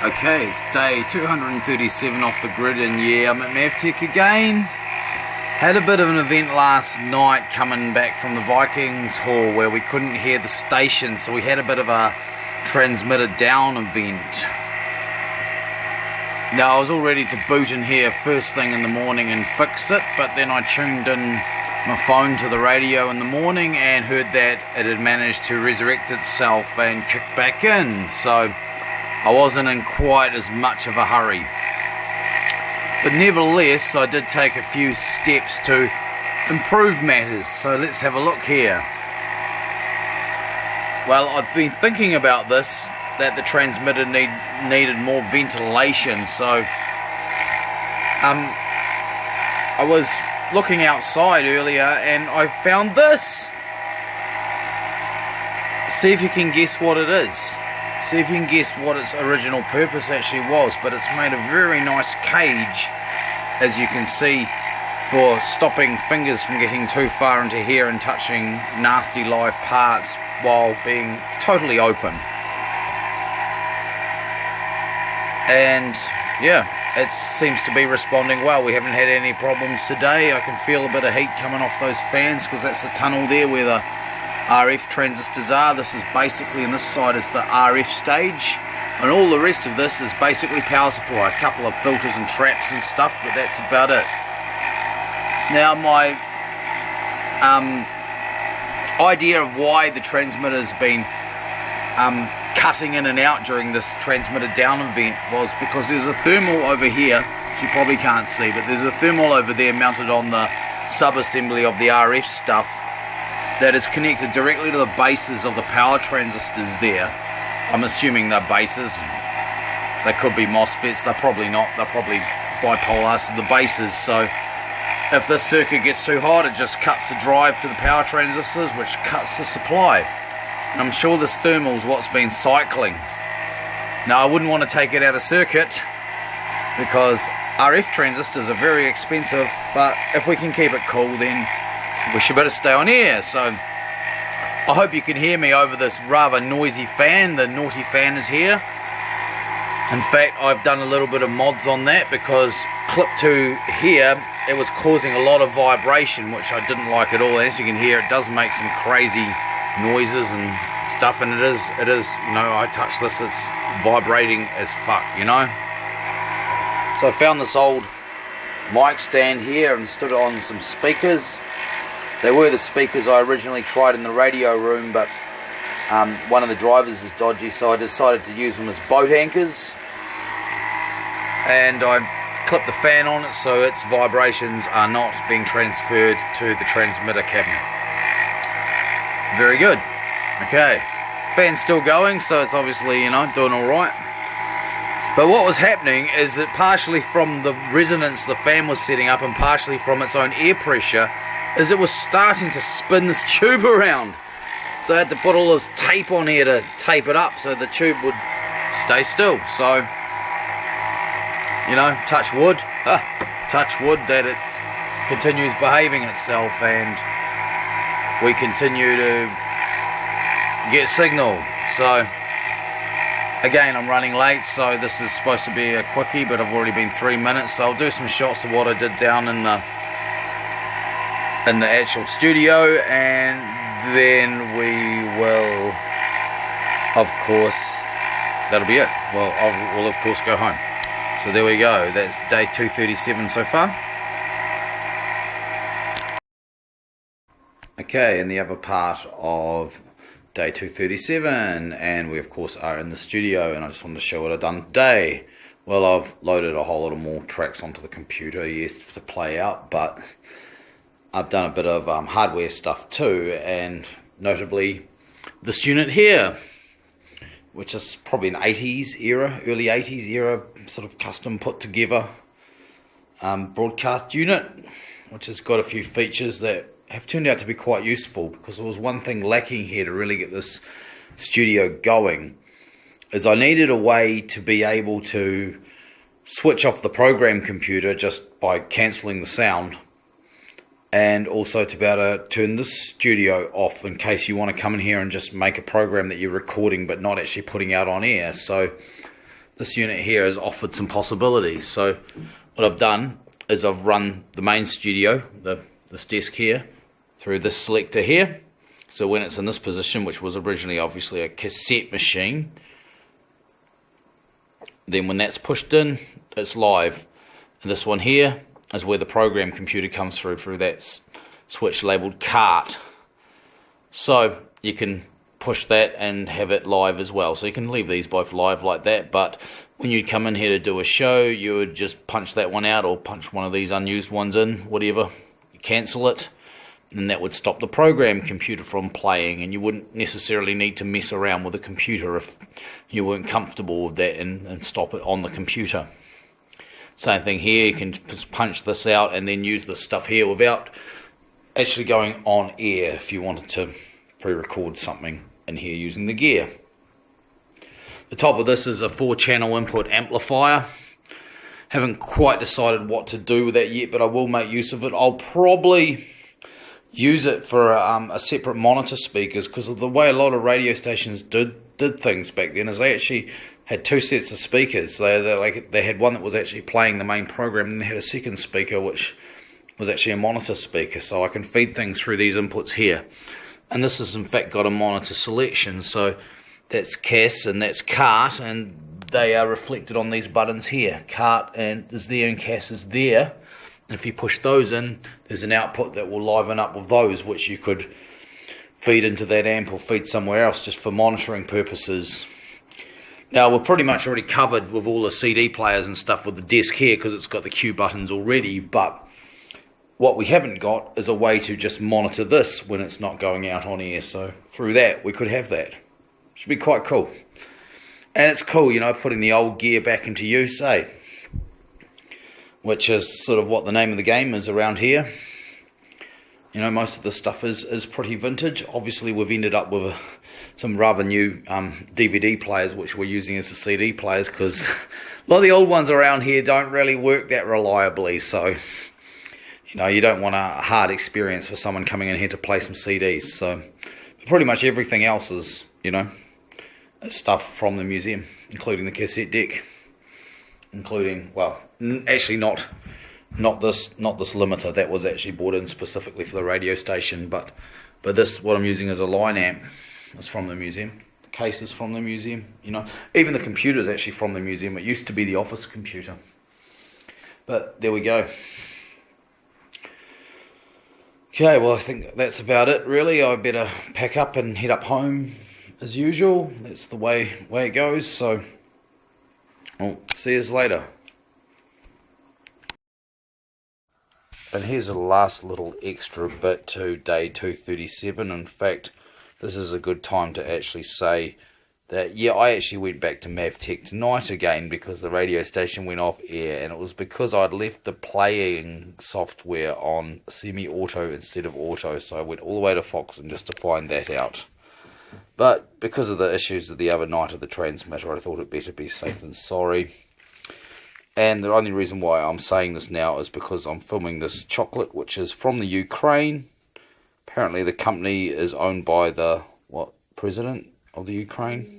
Okay, it's day 237 off the grid, and yeah, I'm at Mavtech again. Had a bit of an event last night coming back from the Vikings Hall where we couldn't hear the station, so we had a bit of a transmitter down event. Now, I was all ready to boot in here first thing in the morning and fix it, but then I tuned in my phone to the radio in the morning and heard that it had managed to resurrect itself and kick back in, so I wasn't in quite as much of a hurry. But nevertheless, I did take a few steps to improve matters, so let's have a look here. Well, I've been thinking about this, that the transmitter needed more ventilation, so I was looking outside earlier and I found this. See if you can guess what it is. See if you can guess what its original purpose actually was, but it's made a very nice cage, as you can see, for stopping fingers from getting too far into here and touching nasty live parts while being totally open. And yeah, it seems to be responding well. We haven't had any problems today. I can feel a bit of heat coming off those fans because that's the tunnel there where the RF transistors are. This is basically, on this side is the RF stage, and all the rest of this is basically power supply, a couple of filters and traps and stuff, but that's about it. Now, my idea of why the transmitter's been cutting in and out during this transmitter down event was because there's a thermal over here, which you probably can't see, but there's a thermal over there mounted on the sub-assembly of the RF stuff that is connected directly to the bases of the power transistors there. I'm assuming they're bases. They could be MOSFETs, they're probably not. They're probably bipolar, so the bases. So if this circuit gets too hot, it just cuts the drive to the power transistors, which cuts the supply. And I'm sure this thermal's what's been cycling. Now, I wouldn't want to take it out of circuit because RF transistors are very expensive, but if we can keep it cool, then we should better stay on air. So I hope you can hear me over this rather noisy fan. The naughty fan is here. In fact, I've done a little bit of mods on that because clip to here, it was causing a lot of vibration, which I didn't like at all. As you can hear, it does make some crazy noises and stuff, and it is, you know, I touch this, it's vibrating as fuck, you know. So I found this old mic stand here and stood it on some speakers. They were the speakers I originally tried in the radio room, but one of the drivers is dodgy, so I decided to use them as boat anchors. And I clipped the fan on it so its vibrations are not being transferred to the transmitter cabinet. Very good. Okay, fan's still going, so it's obviously, you know, doing alright. But what was happening is that partially from the resonance the fan was setting up and partially from its own air pressure, is it was starting to spin this tube around. So I had to put all this tape on here to tape it up so the tube would stay still. So, you know, touch wood that it continues behaving itself and we continue to get signal. So again, I'm running late, so this is supposed to be a quickie, but I've already been 3 minutes, so I'll do some shots of what I did down in the actual studio, and then we will, of course, that'll be it. Well, we'll of course go home. So there we go. That's day 237 so far. Okay, and the other part of day 237, and we of course are in the studio, and I just wanted to show what I've done today. Well, I've loaded a whole lot of more tracks onto the computer, yes, to play out, but I've done a bit of hardware stuff too, and notably this unit here, which is probably an 80s era, early 80s era, sort of custom put together broadcast unit, which has got a few features that have turned out to be quite useful, because there was one thing lacking here to really get this studio going, is I needed a way to be able to switch off the program computer just by cancelling the sound, and also to be able to turn this studio off in case you want to come in here and just make a program that you're recording but not actually putting out on air. So this unit here has offered some possibilities. So what I've done is I've run the main studio, this desk here, through this selector here. So when it's in this position, which was originally obviously a cassette machine, then when that's pushed in, it's live. And this one here is where the program computer comes through that switch labelled cart. So you can push that and have it live as well. So you can leave these both live like that, but when you'd come in here to do a show, you would just punch that one out or punch one of these unused ones in, whatever. You cancel it, and that would stop the program computer from playing, and you wouldn't necessarily need to mess around with the computer if you weren't comfortable with that, and stop it on the computer. Same thing here, you can punch this out and then use this stuff here without actually going on air if you wanted to pre-record something in here using the gear. The top of this is a 4-channel input amplifier. Haven't quite decided what to do with that yet, but I will make use of it. I'll probably use it for a separate monitor speakers, because of the way a lot of radio stations did things back then, is they actually had 2 sets of speakers. They had one that was actually playing the main program, and they had a second speaker which was actually a monitor speaker, so I can feed things through these inputs here. And this has in fact got a monitor selection, so that's CAS and that's CART, and they are reflected on these buttons here. CART is there and CAS is there, and if you push those in, there's an output that will liven up with those, which you could feed into that amp or feed somewhere else just for monitoring purposes. Now we're pretty much already covered with all the CD players and stuff with the desk here, because it's got the Q buttons already, but what we haven't got is a way to just monitor this when it's not going out on air. So through that, we could have that. Should be quite cool. And it's cool, you know, putting the old gear back into use, eh? Which is sort of what the name of the game is around here. You know, most of the stuff is pretty vintage. Obviously, we've ended up with some rather new DVD players, which we're using as the CD players, because a lot of the old ones around here don't really work that reliably. So, you know, you don't want a hard experience for someone coming in here to play some CDs. So pretty much everything else is, you know, stuff from the museum, including the cassette deck, including, well, actually not this limiter. That was actually brought in specifically for the radio station, but this, what I'm using as a line amp, is from the museum. The case is from the museum, you know. Even the computer is actually from the museum. It used to be the office computer. But there we go. Okay, well, I think that's about it, really. I better pack up and head up home as usual. That's the way it goes, so I'll see you later. And here's a last little extra bit to day 237. In fact, this is a good time to actually say that, yeah, I actually went back to MavTech tonight again because the radio station went off air, and it was because I'd left the playing software on semi-auto instead of auto, so I went all the way to Foxton just to find that out. But because of the issues of the other night of the transmitter, I thought it better be safe than sorry. And the only reason why I'm saying this now is because I'm filming this chocolate, which is from the Ukraine. Apparently the company is owned by the, president of the Ukraine?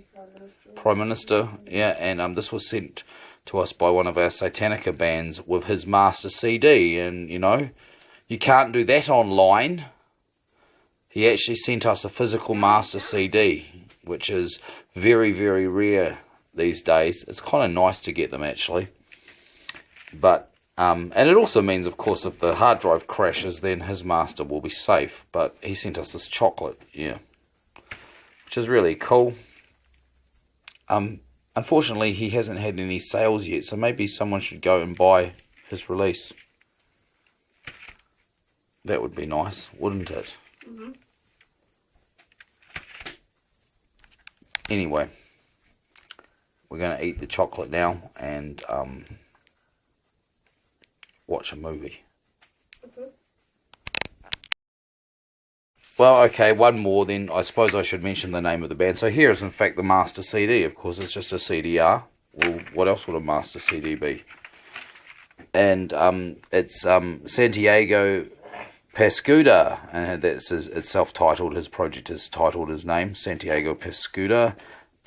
Prime Minister, yeah, and this was sent to us by one of our Satanica bands with his master CD, and, you know, you can't do that online. He actually sent us a physical master CD, which is very, very rare these days. It's kind of nice to get them, actually. But, and it also means, of course, if the hard drive crashes, then his master will be safe. But he sent us this chocolate, yeah, which is really cool. Unfortunately, he hasn't had any sales yet, so maybe someone should go and buy his release. That would be nice, wouldn't it? Mm-hmm. Anyway, we're going to eat the chocolate now and watch a movie. Mm-hmm. Well, okay, one more then. I suppose I should mention the name of the band. So here is in fact the master CD. Of course, it's just a CDR. Well, what else would a master CD be? And it's Santiago Pascuda, and it's self-titled. His project is titled his name, Santiago Pascuda.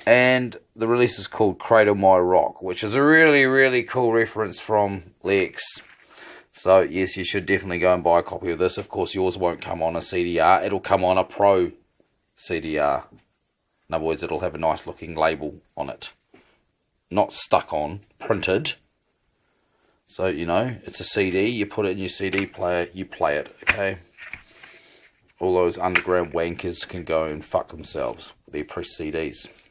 And the release is called Cradle My Rock, which is a really, really cool reference from Lex. So, yes, you should definitely go and buy a copy of this. Of course, yours won't come on a CDR. It'll come on a Pro CDR. In other words, it'll have a nice looking label on it. Not stuck on, printed. So, you know, it's a CD. You put it in your CD player, you play it, okay? All those underground wankers can go and fuck themselves with their press CDs.